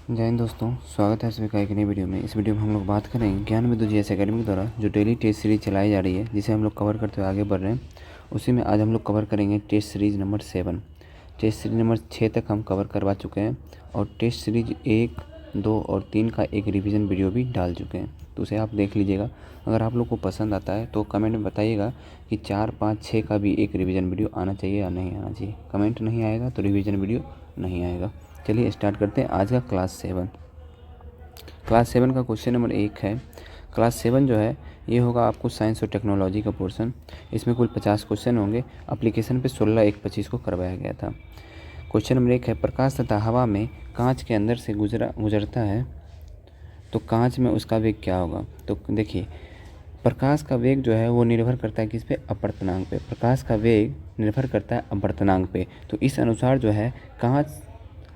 जय हिंद दोस्तों, स्वागत है सभी का एक नई वीडियो में। इस वीडियो में हम लोग बात करेंगे ज्ञान विद्युत जीएस एकेडमी द्वारा जो डेली टेस्ट सीरीज चलाई जा रही है, जिसे हम लोग कवर करते हुए आगे बढ़ रहे हैं। उसी में आज हम लोग कवर करेंगे test series number 7। Test series number 6 तक हम कवर करवा चुके हैं और टेस्ट सीरीज 1, 2 और 3 का एक रिवीजन वीडियो भी डाल चुके हैं, तो उसे आप देख लीजिएगा। अगर आप लोग को पसंद आता है तो कमेंट में बताइएगा कि 4, 5, 6 का भी एक रिवीजन वीडियो आना चाहिए या नहीं आना चाहिए। कमेंट नहीं आएगा तो रिवीजन वीडियो नहीं आएगा। चलिए स्टार्ट करते हैं आज का क्लास 7। क्लास 7 का क्वेश्चन नंबर 1 है। क्लास 7 जो है ये होगा आपको साइंस और टेक्नोलॉजी का पोर्शन। इसमें कुल 50 क्वेश्चन होंगे। एप्लीकेशन पे 16/1/25 को करवाया गया था। क्वेश्चन नंबर 1 है, प्रकाश तथा हवा में कांच के अंदर से गुजरता है तो कांच में उसका वेग क्या होगा। तो देखिए, प्रकाश का वेग जो है वो निर्भर करता है किस पे, अपवर्तनांक पे। प्रकाश का वेग निर्भर करता है अपवर्तनांक पे। तो इस अनुसार जो है कांच,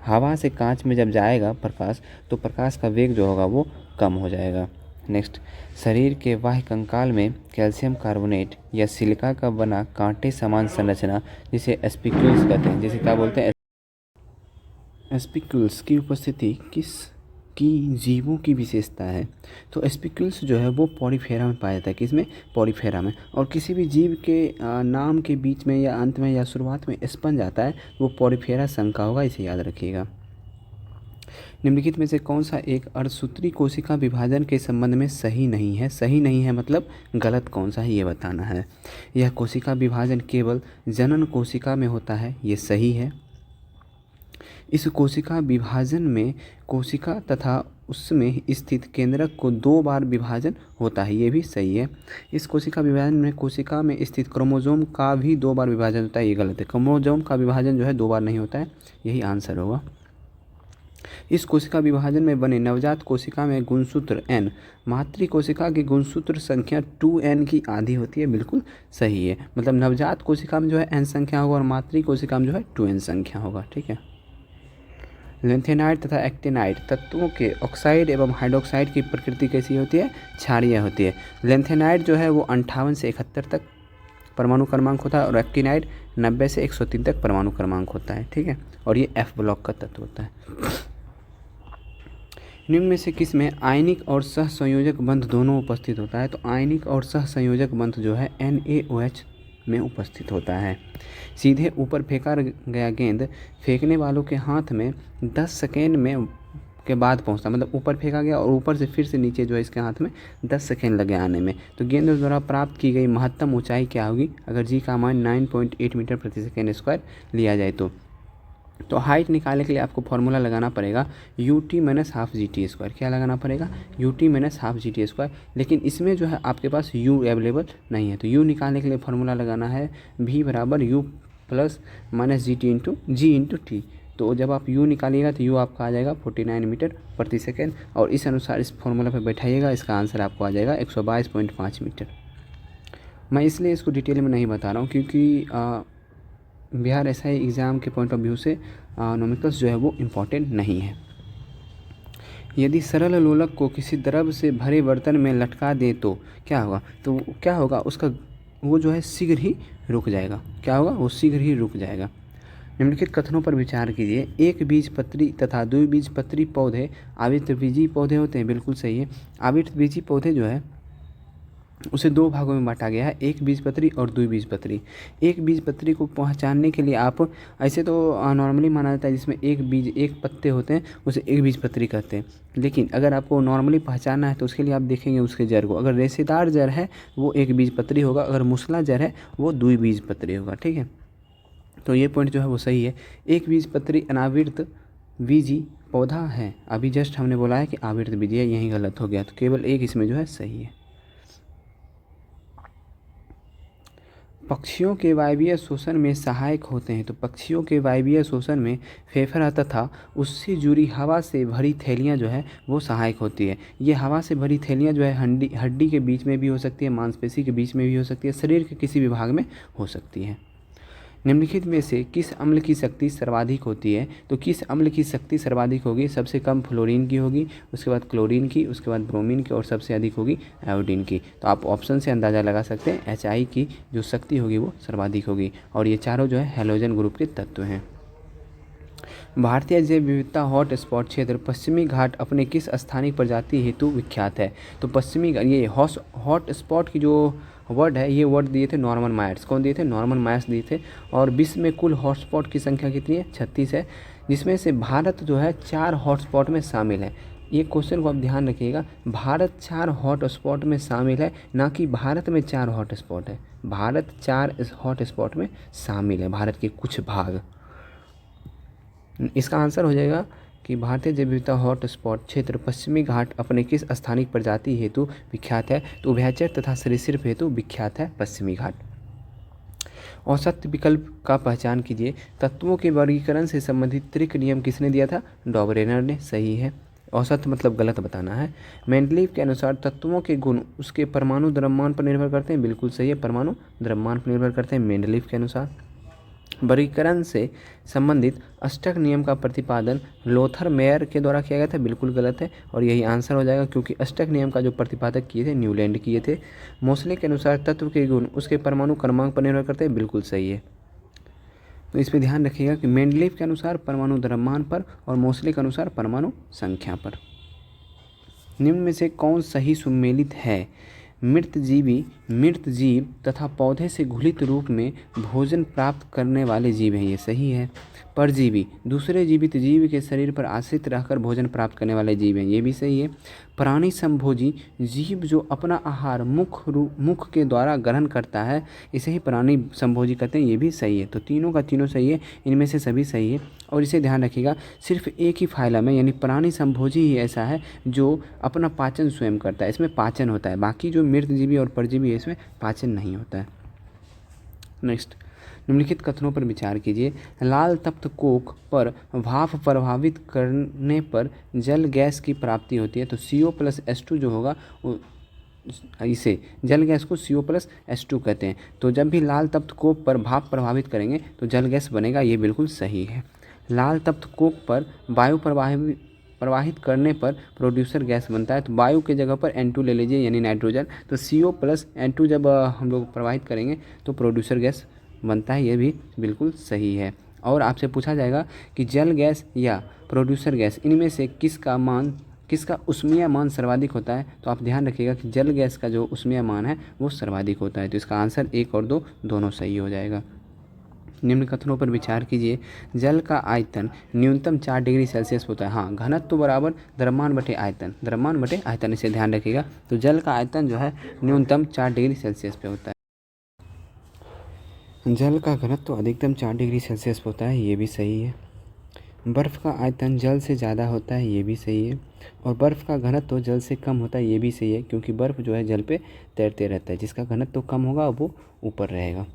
हवा से कांच में जब जाएगा प्रकाश, तो प्रकाश का वेग जो होगा वो कम हो जाएगा। नेक्स्ट, शरीर के बाह्य कंकाल में कैल्शियम कार्बोनेट या सिलिका का बना कांटे समान संरचना जिसे स्पिक्यूल्स कहते हैं, जिसे क्या बोलते हैं, स्पिक्यूल्स की उपस्थिति किस की जीवों की विशेषता है। तो स्पिक्यूल्स जो है वो पॉलीफेरा में पाया जाता है। किसमें? पॉलीफेरा में। और किसी भी जीव के नाम के बीच में या अंत में या शुरुआत में स्पंज आता है वो पॉलीफेरा संघ का होगा, इसे याद रखिएगा। निम्नलिखित में से कौन सा एक अर्धसूत्री कोशिका विभाजन के संबंध में सही नहीं है। सही नहीं है मतलब गलत कौन सा है ये बताना है। यह कोशिका विभाजन केवल जनन कोशिका में होता है, ये सही है। इस कोशिका विभाजन में कोशिका तथा उसमें स्थित केंद्रक को 2 बार विभाजन होता है, ये भी सही है। इस कोशिका विभाजन में कोशिका में स्थित क्रोमोसोम का भी 2 बार विभाजन होता है, ये गलत है। क्रोमोसोम का विभाजन जो है 2 बार नहीं होता है, यही आंसर होगा। इस कोशिका विभाजन में बने नवजात कोशिका में गुणसूत्र n मातृ कोशिका की गुणसूत्र संख्या 2n की आधी होती है, बिल्कुल सही है। मतलब नवजात कोशिका में जो है n संख्या होगा और मातृ कोशिका में जो है 2n संख्या होगा, ठीक है। लेंथेनाइड तथा एक्टिनाइड तत्वों के ऑक्साइड एवं हाइड्रोक्साइड की प्रकृति कैसी होती है? क्षारीय होती है। लेंथेनाइड जो है वो 58 से 71 तक परमाणु क्रमांक होता है और एक्टिनाइड 90 से 103 तक परमाणु क्रमांक होता है, ठीक है। और ये F ब्लॉक का तत्व होता है। निम्न में से किस में आयनिक और सहसंयोजक बंध दोनों उपस्थित होता है? तो आयनिक और सहसंयोजक बंध जो है NaOH में उपस्थित होता है। सीधे ऊपर फेंका गया गेंद फेंकने वालों के हाथ में 10 सेकेंड में के बाद पहुंचता, मतलब ऊपर फेंका गया और ऊपर से फिर से नीचे जो है इसके हाथ में 10 सेकेंड लगे आने में। तो गेंद द्वारा प्राप्त की गई महत्तम ऊंचाई क्या होगी अगर जी का मान 9.8 मीटर प्रति सेकेंड स्क्वायर लिया जाए तो हाइट निकालने के लिए आपको फॉर्मूला लगाना पड़ेगा ut minus half G T square. क्या लगाना पड़ेगा? ut minus half G T square. लेकिन इसमें जो है आपके पास u अवेलेबल नहीं है, तो u निकालने के लिए फॉर्मूला लगाना है v बराबर u plus minus G T into T. तो जब आप u निकालिएगा तो u आपका आ जाएगा 49 मीटर प्रति सेकेंड और इस अनुसार इस फॉर्मूला पर बैठाइएगा, इसका आंसर आपको आ जाएगा 122.5 मीटर। मैं इसलिए इसको डिटेल में नहीं बता रहा हूँ क्योंकि बिहार एसआई एग्ज़ाम के पॉइंट ऑफ व्यू से न्यूमेरिकल्स जो है वो इम्पॉर्टेंट नहीं है। यदि सरल लोलक को किसी द्रव से भरे बर्तन में लटका दे तो क्या होगा? तो क्या होगा उसका, वो जो है शीघ्र ही रुक जाएगा। क्या होगा? वो शीघ्र ही रुक जाएगा। निम्नलिखित कथनों पर विचार कीजिए। एक बीजपत्री तथा द्विबीजपत्री पौधे आवृतबीजी पौधे होते हैं, बिल्कुल सही है। आवृतबीजी पौधे जो है उसे 2 भागों में बांटा गया है, एक बीजपत्री और द्विबीजपत्री। एक बीजपत्री को पहचानने के लिए आप, ऐसे तो नॉर्मली माना जाता है जिसमें एक पत्ते होते हैं उसे एक बीजपत्री कहते हैं, लेकिन अगर आपको नॉर्मली पहचानना है तो उसके लिए आप देखेंगे उसके जड़ को। अगर रेशेदार जड़ है वो एक बीजपत्री होगा, अगर मूसला जड़ है वो द्विबीजपत्री होगा, ठीक है। तो ये पॉइंट जो है वो सही है। एक बीजपत्री अनावृत बीजी पौधा है, अभी जस्ट हमने बोला है कि आवृत बीजी है, यही गलत हो गया, तो केवल एक इसमें जो है सही है। पक्षियों के वायवीय शोषण में सहायक होते हैं, तो पक्षियों के वायवीय शोषण में फेफड़ा तथा उससे जुड़ी हवा से भरी थैलियाँ जो है वो सहायक होती है। ये हवा से भरी थैलियाँ जो है हड्डी के बीच में भी हो सकती है, मांसपेशी के बीच में भी हो सकती है, शरीर के किसी भी भाग में हो सकती है। निम्नलिखित में से किस अम्ल की शक्ति सर्वाधिक होती है? तो किस अम्ल की शक्ति सर्वाधिक होगी? सबसे कम फ्लोरीन की होगी, उसके बाद क्लोरीन की, उसके बाद ब्रोमीन की और सबसे अधिक होगी आयोडीन की। तो आप ऑप्शन से अंदाज़ा लगा सकते हैं HI की जो शक्ति होगी वो सर्वाधिक होगी और ये चारों जो है हैलोजन ग्रुप के तत्व हैं। भारतीय जैव विविधता हॉट स्पॉट क्षेत्र पश्चिमी घाट अपने किस स्थानिक प्रजाति हेतु विख्यात है? तो पश्चिमी ये हॉट स्पॉट की जो वर्ड है, ये वर्ड दिए थे नॉर्मन मायर्स। कौन दिए थे? नॉर्मन मायर्स दिए थे। और विश्व में कुल हॉटस्पॉट की संख्या कितनी है? 36 है, जिसमें से भारत जो है 4 हॉटस्पॉट में शामिल है। ये क्वेश्चन को आप ध्यान रखिएगा, भारत 4 हॉटस्पॉट में शामिल है, ना कि भारत में 4 हॉटस्पॉट है। भारत 4 हॉटस्पॉट में शामिल है, भारत के कुछ भाग। इसका आंसर हो जाएगा कि भारतीय जैव विविधता हॉटस्पॉट क्षेत्र पश्चिमी घाट अपने किस स्थानिक प्रजाति हेतु विख्यात है? तो उभयचर तथा सरीसृप हेतु विख्यात है पश्चिमी घाट। औसत विकल्प का पहचान कीजिए। तत्वों के वर्गीकरण से संबंधित त्रिक नियम किसने दिया था? डॉबरेनर ने। सही है। औसत मतलब गलत बताना है। मेंडलीव के अनुसार तत्वों के गुण उसके परमाणु द्रव्यमान पर निर्भर करते हैं। बिल्कुल सही है, परमाणु द्रव्यमान पर निर्भर करते हैं मेंडलीव के अनुसार। वर्गीकरण से संबंधित अष्टक नियम का प्रतिपादन लोथर मेयर के द्वारा किया गया था। बिल्कुल गलत है, और यही आंसर हो जाएगा, क्योंकि अष्टक नियम का जो प्रतिपादक किए थे न्यूलैंड किए थे। मोसले के अनुसार तत्व के गुण उसके परमाणु क्रमांक पर निर्भर करते हैं। बिल्कुल सही है। तो इस पर ध्यान रखिएगा कि मेंडलीव के अनुसार परमाणु द्रव्यमान पर और मोसले के अनुसार परमाणु संख्या पर। निम्न में से कौन सही सुमेलित है? मृत जीव तथा पौधे से घुलित रूप में भोजन प्राप्त करने वाले जीव हैं। ये सही है। परजीवी दूसरे जीवित जीव के शरीर पर आश्रित रहकर भोजन प्राप्त करने वाले जीव हैं। ये भी सही है। प्राणी संभोजी जीव जो अपना आहार मुख के द्वारा ग्रहण करता है, इसे ही प्राणी संभोजी कहते हैं। ये भी सही है। तो तीनों का तीनों सही है, इनमें से सभी सही है। और इसे ध्यान रखिएगा, सिर्फ एक ही फाइलम है, यानी प्राणी संभोजी ही ऐसा है जो अपना पाचन स्वयं करता है। इसमें पाचन होता है, बाकी जो मृतजीवी और परजीवी है इसमें पाचन नहीं होता है। नेक्स्ट, निम्नलिखित कथनों पर विचार कीजिए। लाल तप्त कोक पर भाप प्रभावित करने पर जल गैस की प्राप्ति होती है। तो CO+H2 जो होगा इसे जल गैस को CO+H2 कहते हैं। तो जब भी लाल तप्त कोक पर भाप प्रभावित करेंगे तो जल गैस बनेगा। ये बिल्कुल सही है। लाल तप्त कोक पर वायु प्रवाहित करने पर प्रोड्यूसर गैस बनता है। तो वायु के जगह पर N2 ले लीजिए, यानी नाइट्रोजन। तो CO+N2 जब हम लोग प्रवाहित करेंगे तो प्रोड्यूसर गैस बनता है। ये भी बिल्कुल सही है। और आपसे पूछा जाएगा कि जल गैस या प्रोड्यूसर गैस, इनमें से किसका ऊष्मीय मान सर्वाधिक होता है? तो आप ध्यान रखिएगा कि जल गैस का जो ऊष्मीय मान है वो सर्वाधिक होता है। तो इसका आंसर 1 और 2 दोनों सही हो जाएगा। निम्न कथनों पर विचार कीजिए। जल का आयतन न्यूनतम 4 डिग्री सेल्सियस होता है। हाँ, घनत्व बराबर द्रव्यमान बटे आयतन, इसे ध्यान रखिएगा। तो जल का आयतन जो है न्यूनतम 4 डिग्री सेल्सियस पे होता है। जल का घनत्व अधिकतम 4 डिग्री सेल्सियस पे होता है। ये भी सही है। बर्फ़ का आयतन जल से ज़्यादा होता है। ये भी सही है। और बर्फ़ का घनत्व जल से कम होता है। ये भी सही है, क्योंकि बर्फ़ जो है जल पे तैरते रहता है। जिसका घनत्व कम होगा वो ऊपर रहेगा।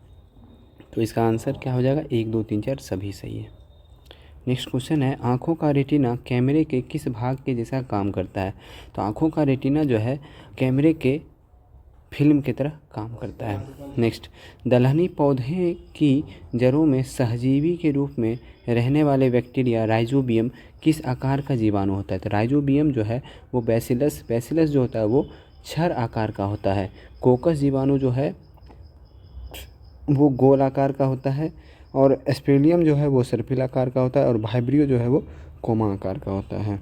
तो इसका आंसर क्या हो जाएगा? 1, 2, 3, 4 सभी सही है। नेक्स्ट क्वेश्चन है, आँखों का रेटिना कैमरे के किस भाग के जैसा काम करता है? तो आँखों का रेटिना जो है कैमरे के फिल्म की तरह काम करता है। नेक्स्ट, दलहनी पौधे की जड़ों में सहजीवी के रूप में रहने वाले बैक्टीरिया राइजोबियम किस आकार का जीवाणु होता है? तो राइजोबियम जो है वो बैसिलस जो होता है वो क्षर आकार का होता है। कोकस जीवाणु जो है वो गोल आकार का होता है, और एस्पेलियम जो है वो सर्पिल आकार का होता है, और वाइब्रियो जो है वो कोमा आकार का होता है।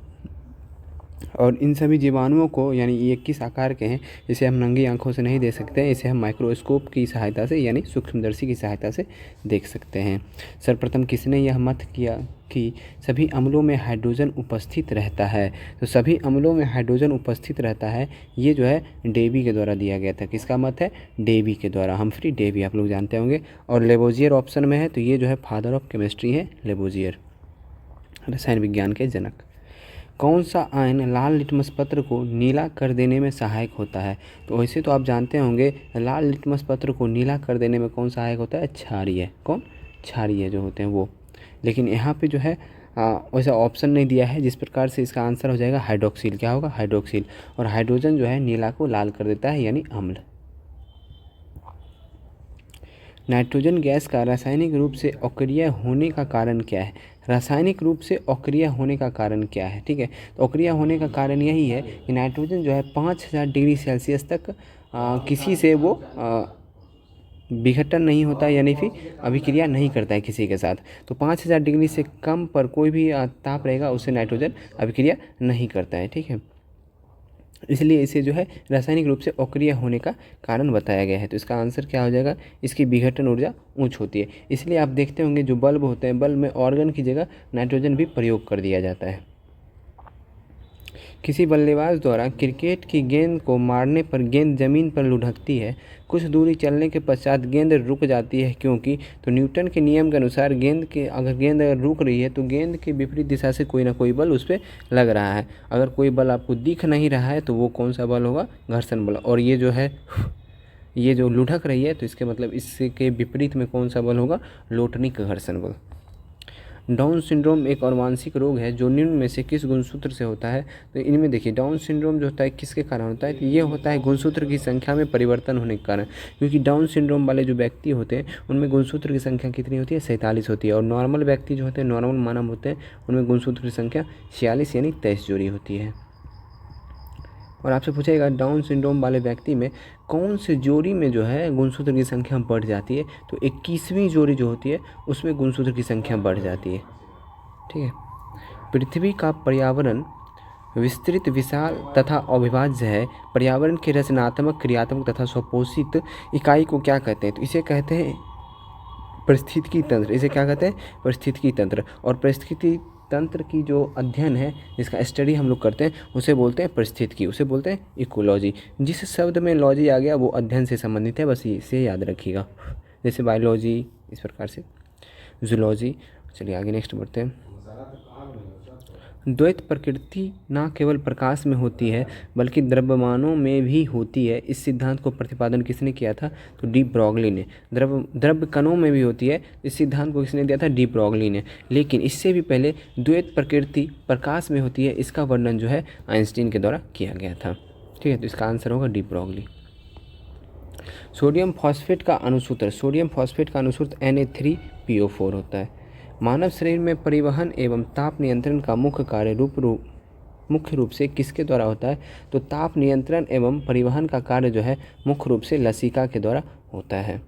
और इन सभी जीवाणुओं को, यानी ये किस आकार के हैं, इसे हम नंगी आंखों से नहीं देख सकते हैं। इसे हम माइक्रोस्कोप की सहायता से, यानी सूक्ष्मदर्शी की सहायता से देख सकते हैं। सर्वप्रथम किसने यह मत किया कि सभी अम्लों में हाइड्रोजन उपस्थित रहता है? तो सभी अम्लों में हाइड्रोजन उपस्थित रहता है, ये जो है डेवी के द्वारा दिया गया था। किसका मत है? डेवी के द्वारा, हम्फ्री डेवी, आप लोग जानते होंगे। और लेबोजियर ऑप्शन में है, तो ये जो है फादर ऑफ केमिस्ट्री है लेबोजियर, रसायन विज्ञान के जनक। कौन सा आयन लाल लिटमस पत्र को नीला कर देने में सहायक होता है? तो वैसे तो आप जानते होंगे लाल लिटमस पत्र को नीला कर देने में कौन सहायक होता है? क्षारीय। कौन? क्षारीय जो होते हैं वो। लेकिन यहाँ पे जो है वैसा ऑप्शन नहीं दिया है, जिस प्रकार से इसका आंसर हो जाएगा हाइड्रोक्सिल। क्या होगा? हाइड्रोक्सिल। और हाइड्रोजन जो है नीला को लाल कर देता है, यानी अम्ल। नाइट्रोजन गैस का रासायनिक रूप से अक्रिय होने का कारण क्या है? रासायनिक रूप से अक्रिय होने का कारण क्या है? ठीक है, तो अक्रिय होने का कारण यही है कि नाइट्रोजन जो है 5000 डिग्री सेल्सियस तक किसी से वो विघटन नहीं होता, यानी फिर अभिक्रिया नहीं करता है किसी के साथ। तो 5000 डिग्री से कम पर कोई भी ताप रहेगा उससे नाइट्रोजन अभिक्रिया नहीं करता है, ठीक है। इसलिए इसे जो है रासायनिक रूप से अक्रिय होने का कारण बताया गया है। तो इसका आंसर क्या हो जाएगा, इसकी विघटन ऊर्जा उच्च होती है। इसलिए आप देखते होंगे जो बल्ब होते हैं, बल्ब में ऑर्गन की जगह नाइट्रोजन भी प्रयोग कर दिया जाता है। किसी बल्लेबाज द्वारा क्रिकेट की गेंद को मारने पर गेंद जमीन पर लुढ़कती है। कुछ दूरी चलने के पश्चात गेंद रुक जाती है, क्योंकि तो न्यूटन के नियम के अनुसार अगर गेंद रुक रही है तो गेंद के विपरीत दिशा से कोई ना कोई बल उस पर लग रहा है। अगर कोई बल आपको दिख नहीं रहा है तो वो कौन सा बल होगा, घर्षण बल। और ये जो है ये जो लुढ़क रही है तो इसके मतलब इसके विपरीत में कौन सा बल होगा, लोटनिक घर्षण बल। डाउन सिंड्रोम एक अनुवांशिक रोग है जो निम्न में से किस गुणसूत्र से होता है। तो इनमें देखिए डाउन सिंड्रोम जो होता है किसके कारण होता है, तो ये होता है गुणसूत्र की संख्या में परिवर्तन होने के कारण। क्योंकि डाउन सिंड्रोम वाले जो व्यक्ति होते हैं उनमें गुणसूत्र की संख्या कितनी होती है, 47 होती है। और नॉर्मल व्यक्ति जो होते हैं, नॉर्मल मानव होते हैं, उनमें गुणसूत्र की संख्या 46 यानी 23 जोड़ी होती है। और आपसे पूछेगा डाउन सिंड्रोम वाले व्यक्ति में कौन से जोड़ी में जो है गुणसूत्र की संख्या बढ़ जाती है, तो 21वीं जोड़ी जो होती है उसमें गुणसूत्र की संख्या बढ़ जाती है, ठीक है। पृथ्वी का पर्यावरण विस्तृत, विशाल तथा अविभाज्य है। पर्यावरण के रचनात्मक, क्रियात्मक तथा स्वपोषित इकाई को क्या कहते हैं, तो इसे कहते हैं पारिस्थितिकी तंत्र। इसे क्या कहते हैं, पारिस्थितिकी तंत्र। और पारिस्थितिकी तंत्र की जो अध्ययन है, जिसका स्टडी हम लोग करते हैं, उसे बोलते हैं पारिस्थितिकी, उसे बोलते हैं इकोलॉजी। जिस शब्द में लॉजी आ गया वो अध्ययन से संबंधित है, बस इसे याद रखिएगा। जैसे बायोलॉजी, इस प्रकार से जूलॉजी। चलिए आगे नेक्स्ट बढ़ते हैं। द्वैत प्रकृति न केवल प्रकाश में होती है बल्कि द्रव्यमानों में भी होती है। इस सिद्धांत को प्रतिपादन किसने किया था, तो डी ब्रॉगली ने। द्रव्य कणों में भी होती है, इस सिद्धांत को किसने दिया था, डी ब्रॉगली ने। लेकिन इससे भी पहले द्वैत प्रकृति प्रकाश में होती है, इसका वर्णन जो है आइंस्टीन के द्वारा किया गया था, ठीक है। तो इसका आंसर होगा डी ब्रॉगली। सोडियम फॉस्फेट का अनुसूत्र, सोडियम फॉस्फेट का अनुसूत्र Na3PO4 होता है। मानव शरीर में परिवहन एवं ताप नियंत्रण का मुख्य कार्य मुख्य रूप से किसके द्वारा होता है, तो ताप नियंत्रण एवं परिवहन का कार्य जो है मुख्य रूप से लसिका के द्वारा होता है।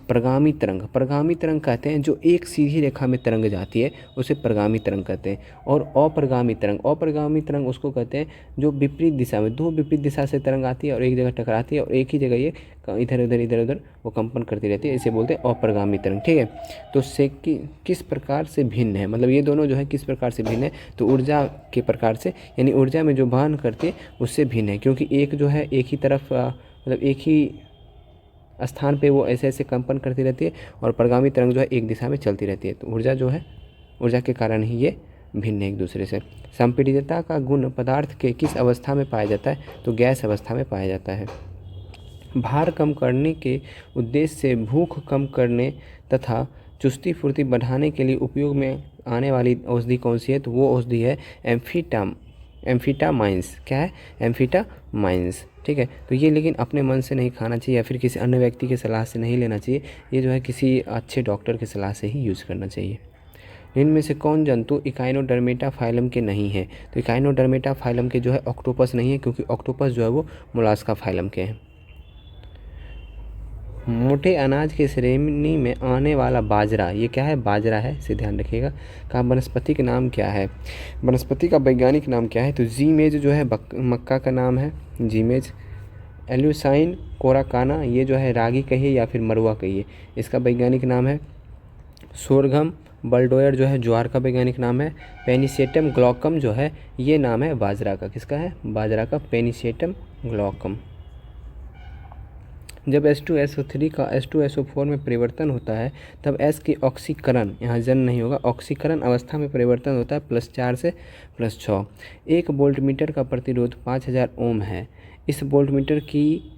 प्रगामी तरंग, प्रगामी तरंग कहते हैं जो एक सीधी रेखा में तरंग जाती है उसे प्रगामी तरंग कहते हैं। और अप्रगामी तरंग, अप्रगामी तरंग उसको कहते हैं जो विपरीत दिशा में, दो विपरीत दिशा से तरंग आती है और एक जगह टकराती है और एक ही जगह ये इधर उधर वो कंपन करती रहती है, इसे बोलते हैं अप्रगामी तरंग, ठीक है। तो से किस प्रकार से भिन्न है, मतलब ये दोनों जो है किस प्रकार से भिन्न है, तो ऊर्जा के प्रकार से, यानी ऊर्जा में जो वहन करती है उससे भिन्न है। क्योंकि एक जो है एक ही तरफ मतलब एक ही स्थान पे वो ऐसे ऐसे कंपन करती रहती है और प्रगामी तरंग जो है एक दिशा में चलती रहती है। तो ऊर्जा जो है, ऊर्जा के कारण ही ये भिन्न है एक दूसरे से। संपीड़ितता का गुण पदार्थ के किस अवस्था में पाया जाता है, तो गैस अवस्था में पाया जाता है। भार कम करने के उद्देश्य से भूख कम करने तथा चुस्ती फुर्ती बढ़ाने के लिए उपयोग में आने वाली औषधि कौन सी है, तो वो औषधि है एम्फीटामाइंस। क्या है, एम्फीटामाइंस, ठीक है। तो ये लेकिन अपने मन से नहीं खाना चाहिए या फिर किसी अन्य व्यक्ति की सलाह से नहीं लेना चाहिए, ये जो है किसी अच्छे डॉक्टर की सलाह से ही यूज़ करना चाहिए। इनमें से कौन जंतु इकाइनोडर्मेटा फाइलम के नहीं है, तो इकाइनोडर्मेटा फाइलम के जो है ऑक्टोपस नहीं है, क्योंकि ऑक्टोपस जो है वो मोलास्का फाइलम के हैं। मोटे अनाज की श्रेणी में आने वाला बाजरा, ये क्या है, बाजरा है, इसे ध्यान रखिएगा। का वनस्पति का नाम क्या है, वनस्पति का वैज्ञानिक नाम क्या है, तो जीमेज जो है मक्का का नाम है, जीमेज। एल्यूसाइन कोराकाना, ये जो है रागी कहिए या फिर मरुआ कहिए, इसका वैज्ञानिक नाम है। सोरघम बल्डोयर जो है ज्वार का वैज्ञानिक नाम है। पेनिसेटम ग्लॉकम जो है ये नाम है बाजरा का, किसका है, बाजरा का, पेनिसेटम ग्लॉकम। जब H2SO3 का H2SO4 में परिवर्तन होता है तब S की ऑक्सीकरण, यहाँ जन नहीं होगा, ऑक्सीकरण अवस्था में परिवर्तन होता है +4 से +6। एक वोल्टमीटर का प्रतिरोध 5000 ओम है। इस वोल्टमीटर की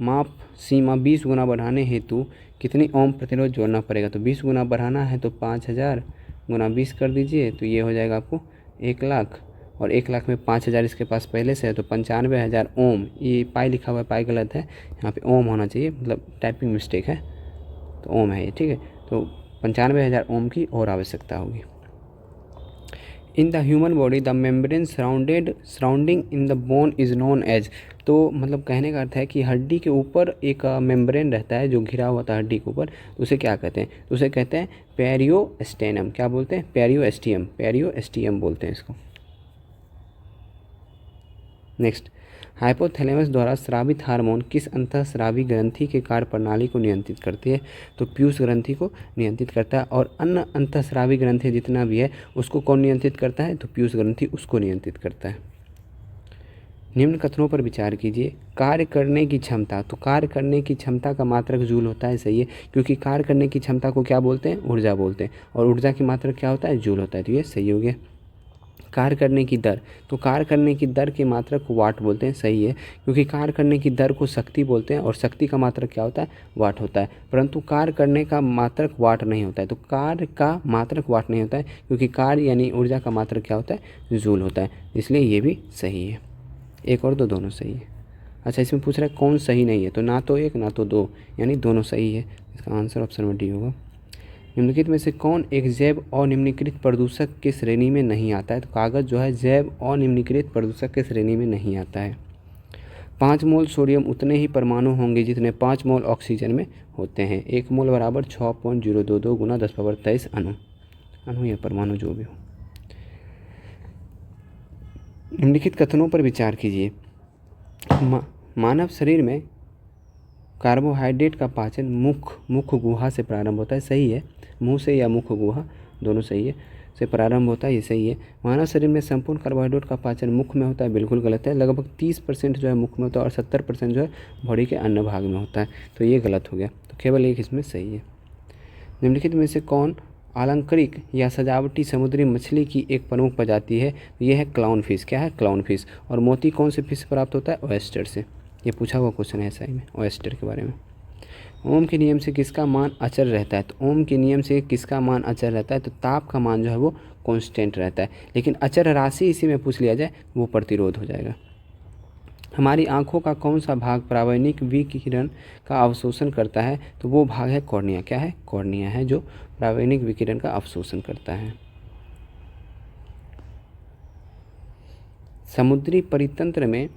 माप सीमा 20 गुना बढ़ाने हेतु कितनी ओम प्रतिरोध जोड़ना पड़ेगा, तो 20 गुना बढ़ाना है तो 5000 गुना 20 कर दीजिए, तो ये हो जाएगा आपको 1 लाख, और 1 लाख में 5000 इसके पास पहले से है तो 95,000 ओम। ये पाई लिखा हुआ है, पाई गलत है, यहाँ पे ओम होना चाहिए, मतलब टाइपिंग मिस्टेक है, तो ओम है ये, ठीक है। तो 95,000 ओम की और आवश्यकता होगी। In the human body the membrane surrounding in the bone is known as. तो मतलब कहने का अर्थ है कि हड्डी के ऊपर एक मेम्ब्रेन रहता है जो घिरा हुआ था हड्डी के ऊपर, तो उसे क्या कहते हैं? तो उसे कहते हैं पेरियोस्टेनम। क्या बोलते हैं? पेरियोस्टियम, पेरियोस्टियम बोलते हैं इसको। नेक्स्ट, हाइपोथैलेमस द्वारा स्रावित हार्मोन किस अंतःस्रावी ग्रंथि के कार्यप्रणाली को नियंत्रित करती है? तो पीयूष ग्रंथि को नियंत्रित करता है। और अन्य अंतःस्रावी ग्रंथि जितना भी है उसको कौन नियंत्रित करता है? तो पीयूष ग्रंथि उसको नियंत्रित करता है। निम्न कथनों पर विचार कीजिए। कार्य करने की क्षमता, तो कार्य करने की क्षमता का मात्रक जूल होता है, सही है, क्योंकि कार्य करने की क्षमता को क्या बोलते हैं? ऊर्जा बोलते हैं, और ऊर्जा की मात्रक क्या होता है? जूल होता है, तो ये सही हो गया। कार्य करने की दर, तो कार्य करने की दर की मात्रक को वाट बोलते हैं, सही है, क्योंकि कार्य करने की दर को शक्ति बोलते हैं और शक्ति का मात्रक क्या होता है? वाट होता है। परंतु कार्य करने का मात्रक वाट नहीं होता है, तो कार्य का मात्रक वाट नहीं होता है, क्योंकि कार्य यानी ऊर्जा का मात्रक क्या होता है? जूल होता है, इसलिए ये भी सही है। एक और दो दोनों सही है। अच्छा, इसमें पूछ रहा है कौन सही नहीं है, तो ना तो एक ना तो दो, यानी दोनों सही है। इसका आंसर ऑप्शन में डी होगा। निम्नलिखित में से कौन एक जैव अनिम्नीकृत प्रदूषक की श्रेणी में नहीं आता है? तो कागज़ जो है जैव अनिम्नीकृत प्रदूषक की श्रेणी में नहीं आता है। 5 मोल सोडियम उतने ही परमाणु होंगे जितने 5 मोल ऑक्सीजन में होते हैं। 1 मोल बराबर 6.022 गुना 10⁻23 अणु या परमाणु जो भी हो। निम्नलिखित कथनों पर विचार कीजिए। मानव शरीर में कार्बोहाइड्रेट का पाचन मुख गुहा से प्रारंभ होता है, सही है, मुंह से या मुख गुहा दोनों सही है, से प्रारंभ होता है, ये सही है। मानव शरीर में संपूर्ण कार्बोहाइड्रेट का पाचन मुख में होता है, बिल्कुल गलत है। लगभग 30% जो है मुख में होता है और 70% जो है बॉडी के अन्य भाग में होता है, तो ये गलत हो गया, तो केवल एक इसमें सही है। निम्नलिखित में से कौन अलंकृत या सजावटी समुद्री मछली की एक प्रमुख प्रजाति है? यह है क्लाउन फिश। क्या है? Clown fish. और मोती कौन से फिश प्राप्त होता है? ऑयस्टर से। ये पूछा हुआ क्वेश्चन है सही में ऑयस्टर के बारे में। ओम के नियम से किसका मान अचर रहता है? तो ओम के नियम से किसका मान अचर रहता है? तो ताप का मान जो है वो कांस्टेंट रहता है, लेकिन अचर राशि इसी में पूछ लिया जाए वो प्रतिरोध हो जाएगा। हमारी आंखों का कौन सा भाग पराबैंगनी विकिरण का अवशोषण करता है? तो वो भाग है कॉर्निया। क्या है? कॉर्निया है जो पराबैंगनी विकिरण का अवशोषण करता है। समुद्री परितंत्र में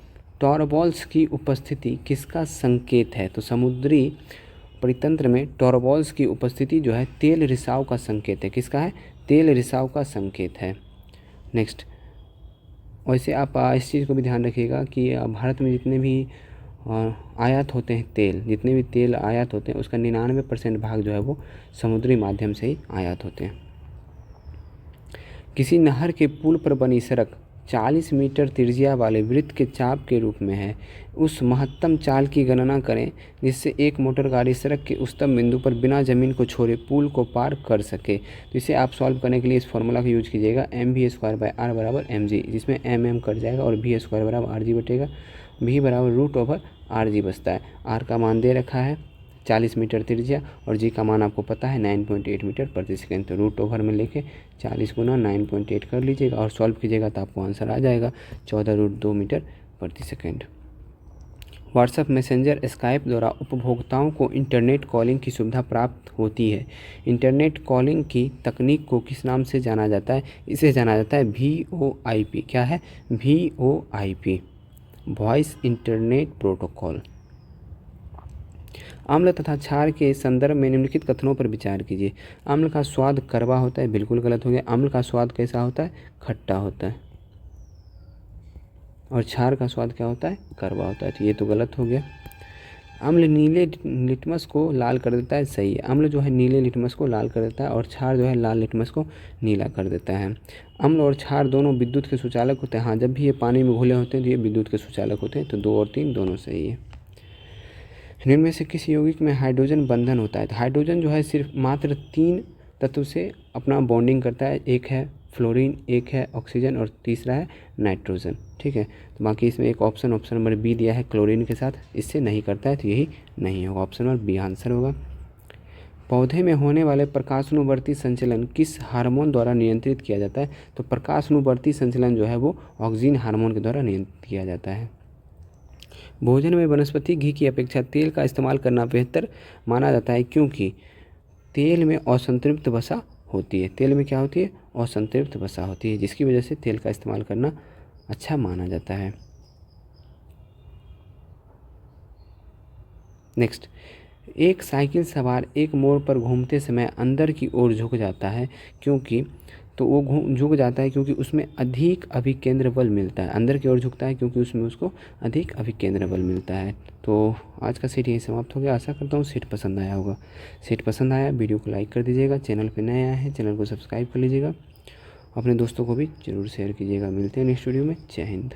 टॉरबॉल्स की उपस्थिति किसका संकेत है? तो समुद्री परितंत्र में टॉरबॉल्स की उपस्थिति जो है तेल रिसाव का संकेत है। किसका है? तेल रिसाव का संकेत है। नेक्स्ट, वैसे आप इस चीज़ को भी ध्यान रखिएगा कि भारत में जितने भी आयात होते हैं तेल, जितने भी तेल आयात होते हैं उसका 99% भाग जो है वो समुद्री माध्यम से ही आयात होते हैं। किसी नहर के पुल पर बनी सड़क 40 मीटर त्रिज्या वाले वृत्त के चाप के रूप में है। उस महत्तम चाल की गणना करें जिससे एक मोटर गाड़ी सड़क के उच्चतम बिंदु पर बिना ज़मीन को छोड़े पुल को पार कर सके। तो इसे आप सॉल्व करने के लिए इस फॉर्मूला का यूज कीजिएगा, mv²/r बराबर mg, जिसमें mm कट जाएगा और v² बराबर rg बटेगा। v बराबर √r(g) बचता है। r का मान दे रखा है 40 मीटर त्रिज्या और g का मान आपको पता है 9.8 मीटर प्रति सेकंड। तो √ओवर में लेके 40 गुना 9.8 कर लीजिएगा और सॉल्व कीजिएगा तो आपको आंसर आ जाएगा 14√2 मीटर प्रति सेकंड। व्हाट्सएप मैसेंजर स्काइप द्वारा उपभोक्ताओं को इंटरनेट कॉलिंग की सुविधा प्राप्त होती है। इंटरनेट कॉलिंग की तकनीक को किस नाम से जाना जाता है? इसे जाना जाता है VoIP। क्या है? VoIP, voice internet protocol. अम्ल तथा क्षार के संदर्भ में निम्नलिखित कथनों पर विचार कीजिए। अम्ल का स्वाद कड़वा होता है, बिल्कुल गलत हो गया। अम्ल का स्वाद कैसा होता है? खट्टा होता है। और क्षार का स्वाद क्या होता है? कड़वा होता है, तो ये तो गलत हो गया। अम्ल नीले लिटमस को लाल कर देता है, सही है। अम्ल जो है नीले लिटमस को लाल कर देता है और क्षार जो है लाल लिटमस को नीला कर देता है। अम्ल और क्षार दोनों विद्युत के सुचालक होते हैं। हाँ, जब भी ये पानी में घुले होते हैं तो ये विद्युत के सुचालक होते हैं। तो 2 और 3 दोनों सही है। इनमें से किस यौगिक में हाइड्रोजन बंधन होता है? तो हाइड्रोजन जो है सिर्फ मात्र 3 तत्व से अपना बॉन्डिंग करता है। एक है फ्लोरीन, एक है ऑक्सीजन और तीसरा है नाइट्रोजन। ठीक है, तो बाकी इसमें एक ऑप्शन नंबर बी दिया है क्लोरीन के साथ, इससे नहीं करता है, तो यही नहीं होगा, ऑप्शन नंबर बी आंसर होगा। पौधे में होने वाले प्रकाशानुवर्ती संचलन किस हार्मोन द्वारा नियंत्रित किया जाता है? तो प्रकाशानुवर्ती संचलन जो है वो ऑक्सीन हार्मोन के द्वारा नियंत्रित किया जाता है। भोजन में वनस्पति घी की अपेक्षा तेल का इस्तेमाल करना बेहतर माना जाता है क्योंकि तेल में असंतृप्त वसा होती है। तेल में क्या होती है? असंतृप्त वसा होती है, जिसकी वजह से तेल का इस्तेमाल करना अच्छा माना जाता है। नेक्स्ट, एक साइकिल सवार एक मोड़ पर घूमते समय अंदर की ओर झुक जाता है क्योंकि तो वो झुक जाता है क्योंकि उसमें अधिक अभिकेंद्र बल मिलता है। अंदर की ओर झुकता है क्योंकि उसमें उसको अधिक अभिकेंद्र बल मिलता है। तो आज का सेट यही समाप्त हो गया। आशा करता हूँ सेट पसंद आया होगा। सेट पसंद आया वीडियो को लाइक कर दीजिएगा, चैनल पर नए आए हैं चैनल को सब्सक्राइब कर लीजिएगा, अपने दोस्तों को भी ज़रूर शेयर कीजिएगा। मिलते हैं नेक्स्ट वीडियो में। जय हिंद।